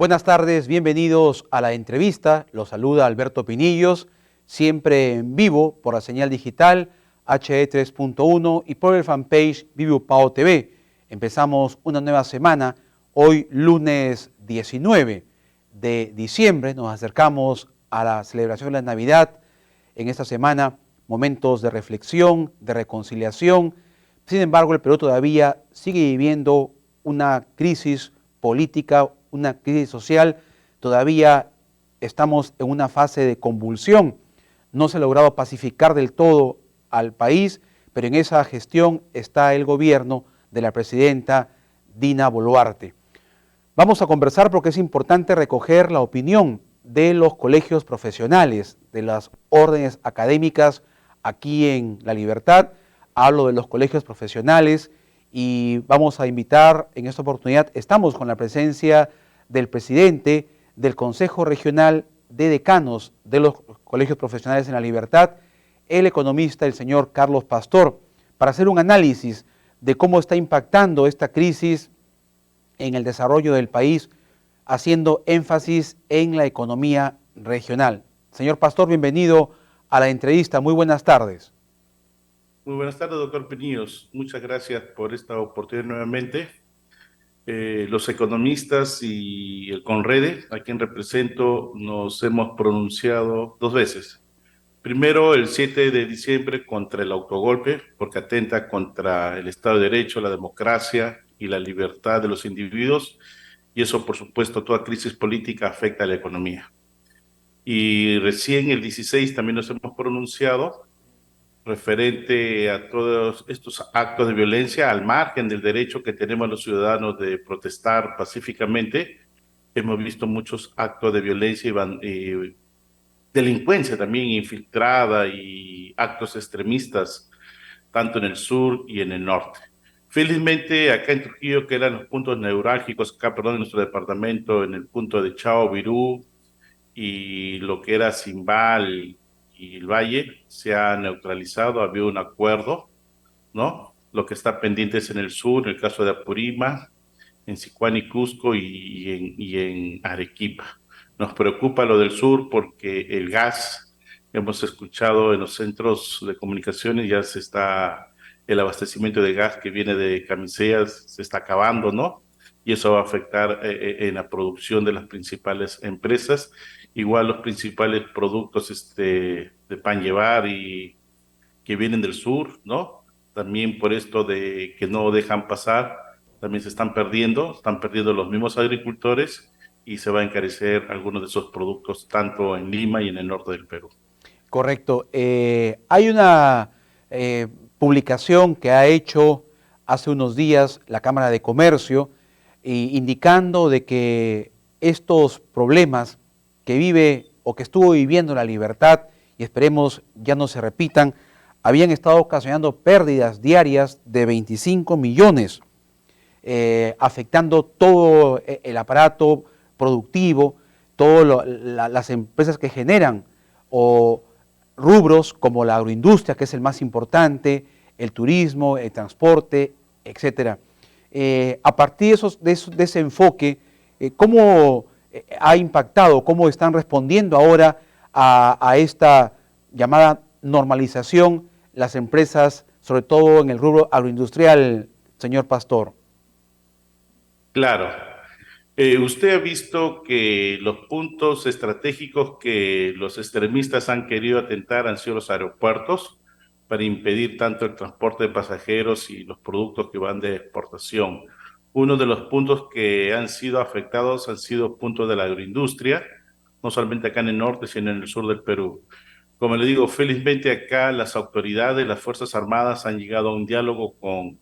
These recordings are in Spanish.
Buenas tardes, bienvenidos a la entrevista. Los saluda Alberto Pinillos, siempre en vivo por la señal digital HE3.1 y por el fanpage Vivo Pao TV. Empezamos una nueva semana, hoy lunes 19 de diciembre. Nos acercamos a la celebración de la Navidad. En esta semana, momentos de reflexión, de reconciliación. Sin embargo, el Perú todavía sigue viviendo una crisis política, una crisis social. Todavía estamos en una fase de convulsión. No se ha logrado pacificar del todo al país, pero en esa gestión está el gobierno de la presidenta Dina Boluarte. Vamos a conversar porque es importante recoger la opinión de los colegios profesionales, de las órdenes académicas aquí en La Libertad. Hablo de los colegios profesionales y vamos a invitar en esta oportunidad, estamos con la presencia del presidente del Consejo Regional de Decanos de los Colegios Profesionales en La Libertad, el economista, el señor Carlos Pastor, para hacer un análisis de cómo está impactando esta crisis en el desarrollo del país, haciendo énfasis en la economía regional. Señor Pastor, bienvenido a la entrevista. Muy buenas tardes. Muy buenas tardes, doctor Pinillos. Muchas gracias por esta oportunidad nuevamente. Los economistas y el CONREDE, a quien represento, nos hemos pronunciado dos veces. Primero, el 7 de diciembre contra el autogolpe, porque atenta contra el Estado de Derecho, la democracia y la libertad de los individuos, y eso, por supuesto, toda crisis política afecta a la economía. Y recién el 16 también nos hemos pronunciado referente a todos estos actos de violencia, al margen del derecho que tenemos los ciudadanos de protestar pacíficamente. Hemos visto muchos actos de violencia y delincuencia también infiltrada y actos extremistas, tanto en el sur y en el norte. Felizmente, acá en Trujillo, que eran los puntos neurálgicos, acá, perdón, en nuestro departamento, en el punto de Chao, Virú, y lo que era Cimbal y el Valle se ha neutralizado, ha habido un acuerdo, ¿no? Lo que está pendiente es en el sur, en el caso de Apurímac, en Sicuán y Cusco y en Arequipa. Nos preocupa lo del sur porque el gas, hemos escuchado en los centros de comunicaciones, ya se está, el abastecimiento de gas que viene de camiseas se está acabando, ¿no? Y eso va a afectar en la producción de las principales empresas. Igual los principales productos de pan llevar y que vienen del sur, ¿no? También por esto de que no dejan pasar, también se están perdiendo los mismos agricultores y se va a encarecer algunos de esos productos tanto en Lima y en el norte del Perú. Correcto. Hay una publicación que ha hecho hace unos días la Cámara de Comercio indicando de que estos problemas que vive o que estuvo viviendo La Libertad, y esperemos ya no se repitan, habían estado ocasionando pérdidas diarias de 25 millones, afectando todo el aparato productivo, todas las empresas que generan o rubros como la agroindustria, que es el más importante, el turismo, el transporte, etcétera. A partir de ese enfoque, ¿cómo ha impactado, cómo están respondiendo ahora a esta llamada normalización las empresas, sobre todo en el rubro agroindustrial, señor Pastor? Claro, usted ha visto que los puntos estratégicos que los extremistas han querido atentar han sido los aeropuertos para impedir tanto el transporte de pasajeros y los productos que van de exportación. Uno de los puntos que han sido afectados han sido puntos de la agroindustria, no solamente acá en el norte, sino en el sur del Perú. Como le digo, felizmente acá las autoridades, las Fuerzas Armadas han llegado a un diálogo con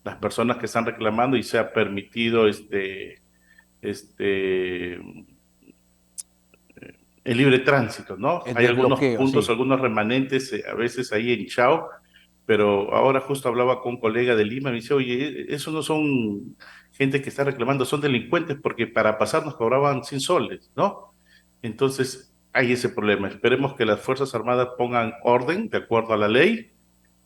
las personas que están reclamando y se ha permitido este, el libre tránsito, ¿no? El Hay algunos desbloqueo, puntos, sí. algunos remanentes, a veces ahí en Chao, pero ahora justo hablaba con un colega de Lima, me dice, oye, esos no son gente que está reclamando, son delincuentes porque para pasar nos cobraban 100 soles, ¿no? Entonces, hay ese problema. Esperemos que las Fuerzas Armadas pongan orden de acuerdo a la ley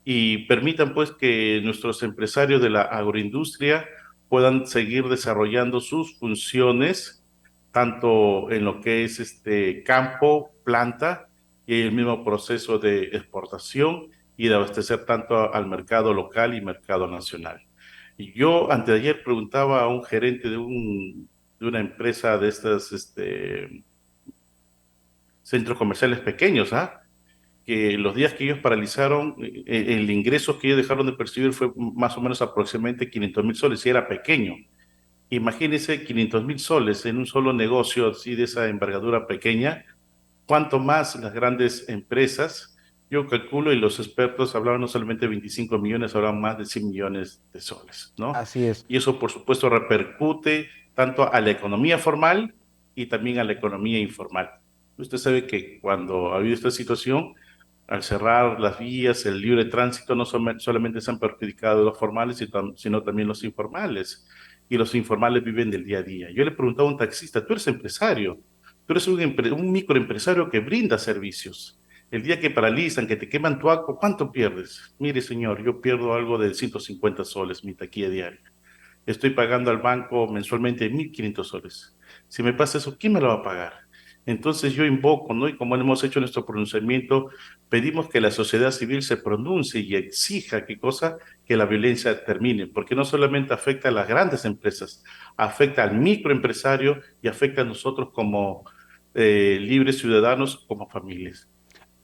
y permitan pues que nuestros empresarios de la agroindustria puedan seguir desarrollando sus funciones tanto en lo que es campo, planta, y el mismo proceso de exportación y de abastecer tanto al mercado local y mercado nacional. Y yo anteayer preguntaba a un gerente de una empresa de estas centros comerciales pequeños, ¿ah? Que los días que ellos paralizaron, el ingreso que ellos dejaron de percibir fue más o menos aproximadamente 500.000 soles, y era pequeño. Imagínense 500.000 soles en un solo negocio así de esa envergadura pequeña, cuanto más las grandes empresas. Yo calculo, y los expertos hablaban no solamente de 25 millones, hablaban más de 100 millones de soles, ¿no? Así es. Y eso, por supuesto, repercute tanto a la economía formal y también a la economía informal. Usted sabe que cuando ha habido esta situación, al cerrar las vías, el libre tránsito, no solamente se han perjudicado los formales, sino también los informales. Y los informales viven del día a día. Yo le preguntaba a un taxista, tú eres empresario, tú eres un microempresario que brinda servicios. El día que paralizan, que te queman tu auto, ¿cuánto pierdes? Mire, señor, yo pierdo algo de 150 soles mi taquilla diaria. Estoy pagando al banco mensualmente 1.500 soles. Si me pasa eso, ¿quién me lo va a pagar? Entonces yo invoco, ¿no? Y como hemos hecho nuestro pronunciamiento, pedimos que la sociedad civil se pronuncie y exija, ¿qué cosa? Que la violencia termine, porque no solamente afecta a las grandes empresas, afecta al microempresario y afecta a nosotros como libres ciudadanos, como familias.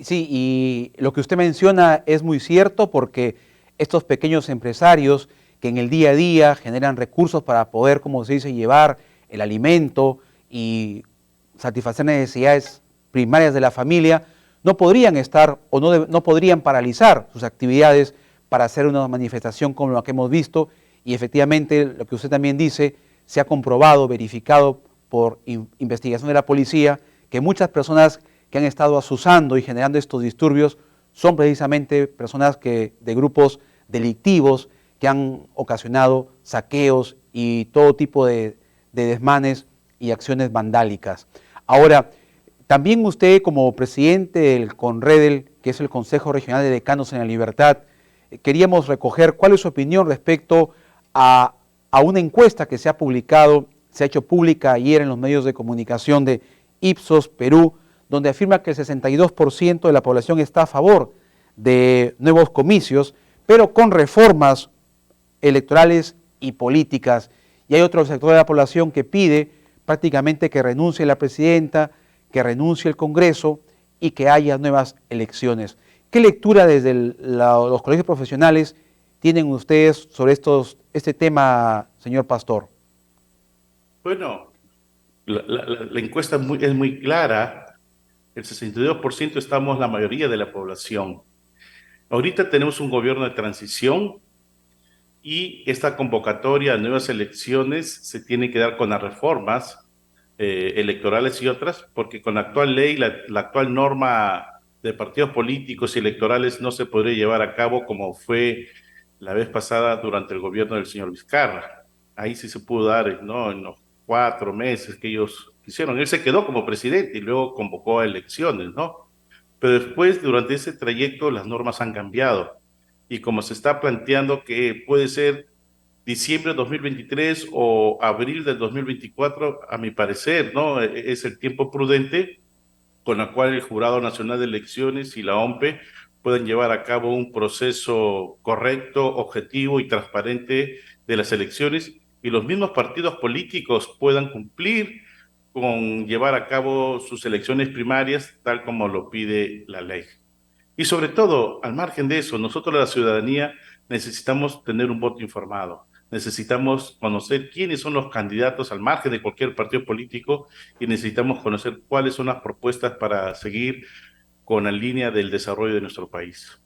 Sí, y lo que usted menciona es muy cierto porque estos pequeños empresarios que en el día a día generan recursos para poder, como se dice, llevar el alimento y satisfacer necesidades primarias de la familia, no podrían estar o no podrían paralizar sus actividades para hacer una manifestación como la que hemos visto, y efectivamente lo que usted también dice se ha comprobado, verificado por investigación de la policía, que muchas personas que han estado asusando y generando estos disturbios son precisamente personas de grupos delictivos que han ocasionado saqueos y todo tipo de desmanes y acciones vandálicas. Ahora, también usted como presidente del CONREDEL, que es el Consejo Regional de Decanos en la Libertad, queríamos recoger cuál es su opinión respecto a una encuesta que se ha publicado, se ha hecho pública ayer en los medios de comunicación de Ipsos Perú, donde afirma que el 62% de la población está a favor de nuevos comicios, pero con reformas electorales y políticas. Y hay otro sector de la población que pide prácticamente que renuncie la presidenta, que renuncie el Congreso y que haya nuevas elecciones. ¿Qué lectura desde los colegios profesionales tienen ustedes sobre este tema, señor Pastor? Bueno, la encuesta es muy clara. El 62% estamos la mayoría de la población. Ahorita tenemos un gobierno de transición y esta convocatoria a nuevas elecciones se tiene que dar con las reformas electorales y otras, porque con la actual ley, la actual norma de partidos políticos y electorales no se podría llevar a cabo como fue la vez pasada durante el gobierno del señor Vizcarra. Ahí sí se pudo dar, ¿no? En los 4 meses que ellos quisieron. Él se quedó como presidente y luego convocó a elecciones, ¿no? Pero después, durante ese trayecto, las normas han cambiado. Y como se está planteando que puede ser diciembre de 2023 o abril del 2024, a mi parecer, ¿no? Es el tiempo prudente con la cual el Jurado Nacional de Elecciones y la OMPE puedan llevar a cabo un proceso correcto, objetivo y transparente de las elecciones, y los mismos partidos políticos puedan cumplir con llevar a cabo sus elecciones primarias tal como lo pide la ley. Y sobre todo, al margen de eso, nosotros la ciudadanía necesitamos tener un voto informado. Necesitamos conocer quiénes son los candidatos al margen de cualquier partido político, y necesitamos conocer cuáles son las propuestas para seguir con la línea del desarrollo de nuestro país.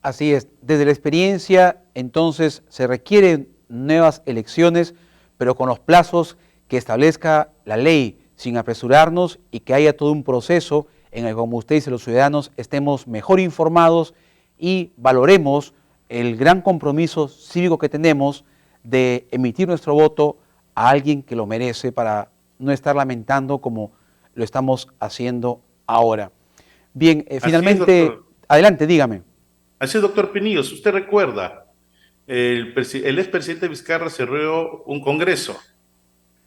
Así es, desde la experiencia entonces se requieren nuevas elecciones, pero con los plazos que establezca la ley, sin apresurarnos, y que haya todo un proceso en el que, como usted dice, los ciudadanos estemos mejor informados y valoremos el gran compromiso cívico que tenemos de emitir nuestro voto a alguien que lo merece, para no estar lamentando como lo estamos haciendo ahora. Bien, Así es, finalmente, doctor. adelante, dígame. Así es, doctor Pinillos. Usted recuerda, el expresidente Vizcarra cerró un congreso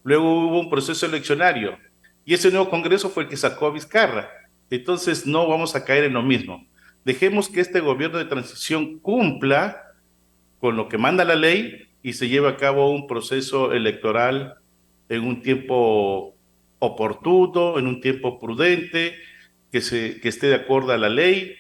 luego hubo un proceso eleccionario, y ese nuevo Congreso fue el que sacó a Vizcarra. Entonces no vamos a caer en lo mismo. Dejemos que este gobierno de transición cumpla con lo que manda la ley y se lleve a cabo un proceso electoral en un tiempo oportuno, en un tiempo prudente, que esté de acuerdo a la ley,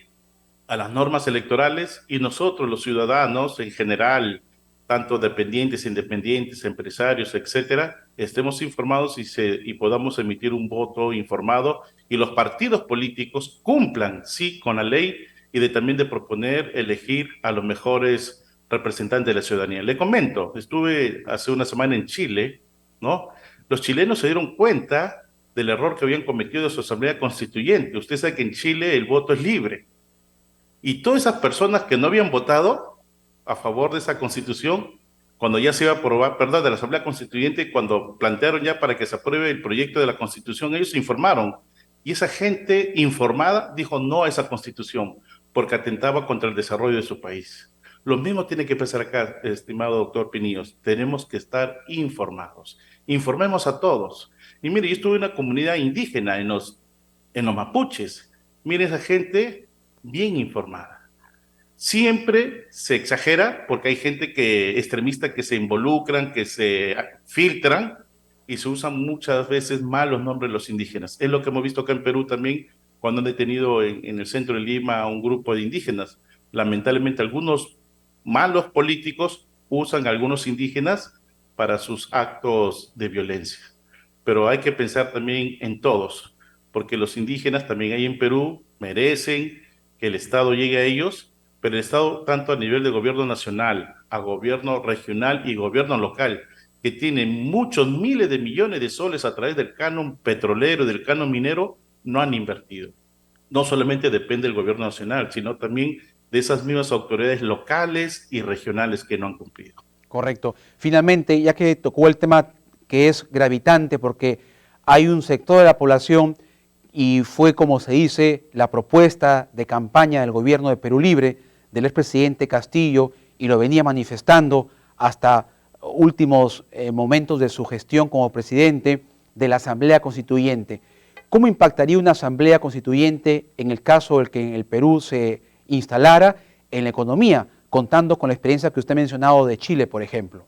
a las normas electorales, y nosotros, los ciudadanos en general, tanto dependientes, independientes, empresarios, etcétera, estemos informados y podamos emitir un voto informado, y los partidos políticos cumplan, sí, con la ley, y también de proponer, elegir a los mejores representantes de la ciudadanía. Le comento, estuve hace una semana en Chile, ¿no? Los chilenos se dieron cuenta del error que habían cometido en su asamblea constituyente. Usted sabe que en Chile el voto es libre, y todas esas personas que no habían votado a favor de esa constitución, cuando ya se iba a aprobar, perdón, de la Asamblea Constituyente, cuando plantearon ya para que se apruebe el proyecto de la constitución, ellos se informaron. Y esa gente informada dijo no a esa constitución, porque atentaba contra el desarrollo de su país. Lo mismo tiene que pasar acá, estimado doctor Pinillos. Tenemos que estar informados. Informemos a todos. Y mire, yo estuve en una comunidad indígena, en los mapuches. Mire, esa gente bien informada. Siempre se exagera porque hay gente extremista que se involucran, que se filtran, y se usan muchas veces mal los nombres de los indígenas. Es lo que hemos visto acá en Perú también cuando han detenido en el centro de Lima a un grupo de indígenas. Lamentablemente algunos malos políticos usan a algunos indígenas para sus actos de violencia. Pero hay que pensar también en todos, porque los indígenas también hay en Perú merecen que el Estado llegue a ellos, pero el Estado, tanto a nivel de gobierno nacional, a gobierno regional y gobierno local, que tiene muchos miles de millones de soles a través del canon petrolero y del canon minero, no han invertido. No solamente depende del gobierno nacional, sino también de esas mismas autoridades locales y regionales que no han cumplido. Correcto. Finalmente, ya que tocó el tema que es gravitante porque hay un sector de la población y fue, como se dice, la propuesta de campaña del gobierno de Perú Libre, del expresidente Castillo, y lo venía manifestando hasta últimos momentos de su gestión como presidente de la Asamblea Constituyente. ¿Cómo impactaría una Asamblea Constituyente en el caso del que en el Perú se instalara en la economía, contando con la experiencia que usted ha mencionado de Chile, por ejemplo?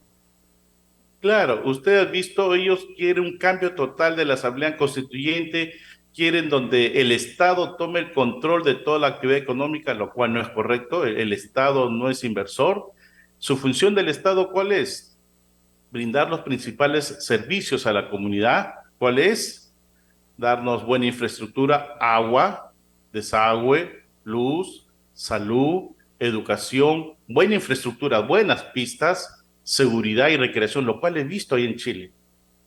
Claro, usted ha visto, ellos quieren un cambio total de la Asamblea Constituyente, quieren donde el Estado tome el control de toda la actividad económica, lo cual no es correcto. El Estado no es inversor. Su función del Estado, ¿cuál es? Brindar los principales servicios a la comunidad. ¿Cuál es? Darnos buena infraestructura, agua, desagüe, luz, salud, educación, buena infraestructura, buenas pistas, seguridad y recreación, lo cual he visto ahí en Chile,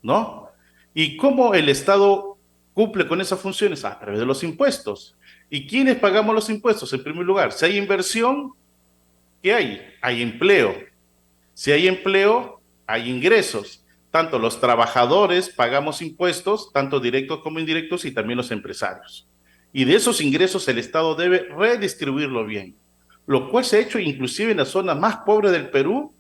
¿no? ¿Y cómo el Estado cumple con esas funciones? A través de los impuestos. ¿Y quiénes pagamos los impuestos? En primer lugar, si hay inversión, ¿qué hay? Hay empleo. Si hay empleo, hay ingresos. Tanto los trabajadores pagamos impuestos, tanto directos como indirectos, y también los empresarios. Y de esos ingresos el Estado debe redistribuirlo bien, lo cual se ha hecho inclusive en la zona más pobre del Perú.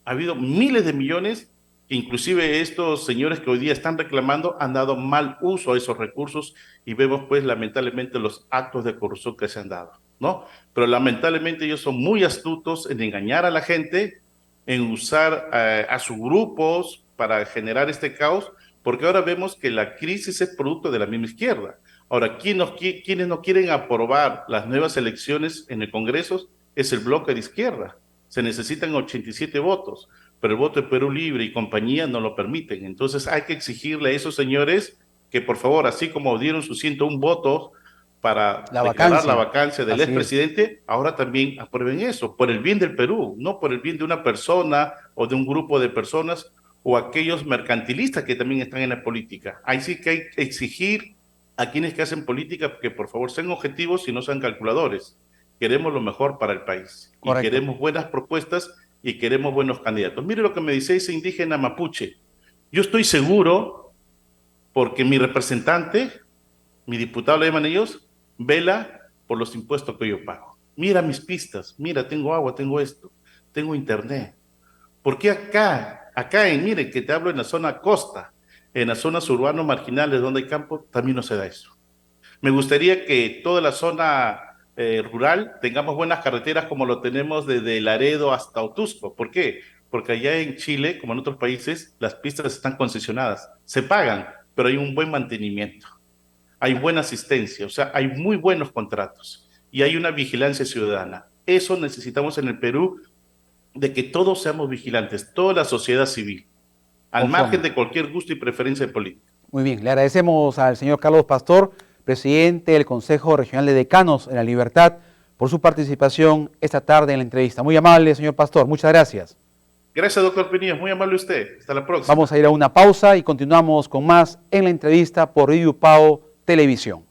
Ha habido miles de millones que inclusive estos señores que hoy día están reclamando han dado mal uso a esos recursos, y vemos pues lamentablemente los actos de corrupción que se han dado, ¿no? Pero lamentablemente ellos son muy astutos en engañar a la gente, en usar a sus grupos para generar este caos, porque ahora vemos que la crisis es producto de la misma izquierda. Ahora, quienes no quieren aprobar las nuevas elecciones en el Congreso es el bloque de izquierda. Se necesitan 87 votos, pero el voto de Perú Libre y compañía no lo permiten. Entonces hay que exigirle a esos señores que por favor, así como dieron sus 101 votos para La declarar la vacancia, vacancia del así es. expresidente, ahora también aprueben eso, por el bien del Perú, no por el bien de una persona o de un grupo de personas o aquellos mercantilistas que también están en la política. Ahí sí que hay que exigir a quienes que hacen política que por favor sean objetivos y no sean calculadores. Queremos lo mejor para el país y Correcto. queremos buenas propuestas y queremos buenos candidatos. Mire lo que me dice ese indígena mapuche. Yo estoy seguro, porque mi representante, mi diputado, le llaman ellos, vela por los impuestos que yo pago. Mira mis pistas, mira, tengo agua, tengo esto, tengo internet. ¿Por qué acá Acá mire, que te hablo en la zona costa, en las zonas urbanas marginales donde hay campo, también no se da eso. Me gustaría que toda la zona rural tengamos buenas carreteras como lo tenemos desde Laredo hasta Otusco. ¿Por qué? Porque allá en Chile, como en otros países, las pistas están concesionadas, se pagan, pero hay un buen mantenimiento, hay buena asistencia, o sea, hay muy buenos contratos y hay una vigilancia ciudadana. Eso necesitamos en el Perú, de que todos seamos vigilantes, toda la sociedad civil, al margen Conforme. de cualquier gusto y preferencia política. Muy bien, le agradecemos al señor Carlos Pastor, presidente del Consejo Regional de Decanos en La Libertad, por su participación esta tarde en la entrevista. Muy amable, señor Pastor, muchas gracias. Gracias, doctor Pinillos, muy amable usted. Hasta la próxima. Vamos a ir a una pausa y continuamos con más en la entrevista por Viviu Pao Televisión.